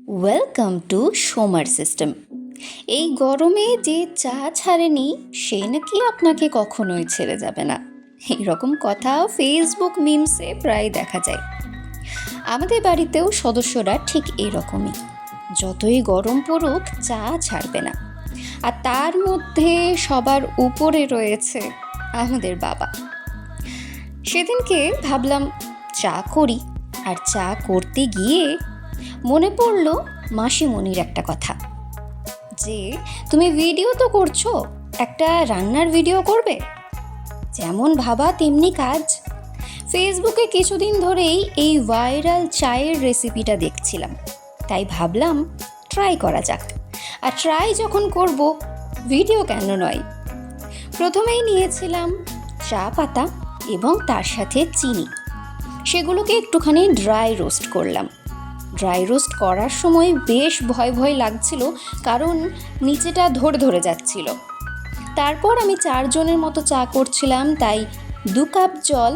Welcome to সোমার system. এই গরমে যে চা ছাড়েনি সে নাকি আপনাকে কখনোই ছেড়ে যাবে না, এরকম কথা ফেসবুক মিমসে প্রায় দেখা যায়। আমাদের বাড়িতেও সদস্যরা ঠিক এরকমই, যতই গরম পড়ুক চা ছাড়বে না। আর তার মধ্যে সবার উপরে রয়েছে আমাদের বাবা। সেদিনকে ভাবলাম চা করি, আর চা করতে গিয়ে মনে পড়ল মাসিমণির একটা কথা, যে তুমি ভিডিও তো করছো, একটা রান্নার ভিডিও করবে। যেমন ভাবা তেমনি কাজ। ফেসবুকে কিছুদিন ধরেই এই ভাইরাল চায়ের রেসিপিটা দেখছিলাম, তাই ভাবলাম ট্রাই করা যাক। আর ট্রাই যখন করব, ভিডিও কেন নয়। প্রথমেই নিয়েছিলাম চা পাতা এবং তার সাথে চিনি। সেগুলোকে একটুখানি ড্রাই রোস্ট করলাম। ড্রাই রোস্ট করার সময় বেশ ভয় ভয় লাগছিল, কারণ নিচেটা ধরে যাচ্ছিল। তারপর আমি 4 জনের মতো চা করছিলাম, তাই 2 কাপ জল,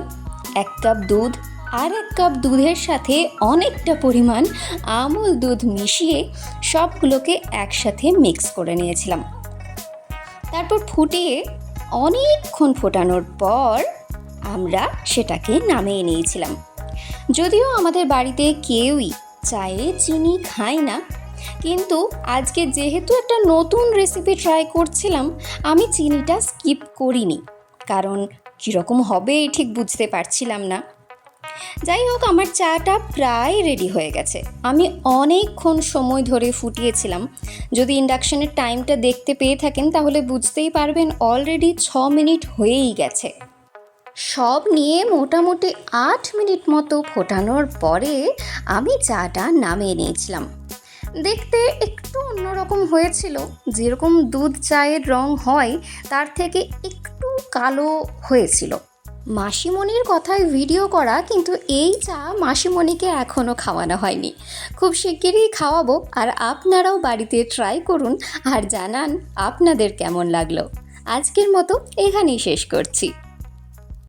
1 কাপ দুধ আর 1 কাপ দুধের সাথে অনেকটা পরিমাণ আমুল দুধ মিশিয়ে সবগুলোকে একসাথে মিক্স করে নিয়েছিলাম। তারপর ফুটিয়ে অনেকক্ষণ ফোটানোর পর আমরা সেটাকে নামিয়ে নিয়েছিলাম। যদিও আমাদের বাড়িতে কেউই চায়ে চিনি খায় না, কিন্তু আজকে যেহেতু একটা নতুন রেসিপি ট্রাই করছিলাম, আমি চিনিটা স্কিপ করিনি, কারণ কীরকম হবে ঠিক বুঝতে পারছিলাম না। যাই হোক, আমার চাটা প্রায় রেডি হয়ে গেছে। আমি অনেকক্ষণ সময় ধরে ফুটিয়েছিলাম। যদি ইন্ডাকশনের টাইমটা দেখতে পেয়ে থাকেন তাহলে বুঝতেই পারবেন অলরেডি 6 মিনিট হয়েই গেছে। সব নিয়ে মোটামুটি 8 মিনিট মতো ফোটানোর পরে আমি চাটা নামিয়ে নিয়েছিলাম। দেখতে একটু অন্যরকম হয়েছিল, যেরকম দুধ চায়ের রং হয় তার থেকে একটু কালো হয়েছিল। মাসিমণির কথায় ভিডিও করা, কিন্তু এই চা মাসিমণিকে এখনও খাওয়ানো হয়নি। খুব শিগগিরই খাওয়াবো, আর আপনারাও বাড়িতে ট্রাই করুন আর জানান আপনাদের কেমন লাগলো। আজকের মতো এখানেই শেষ করছি।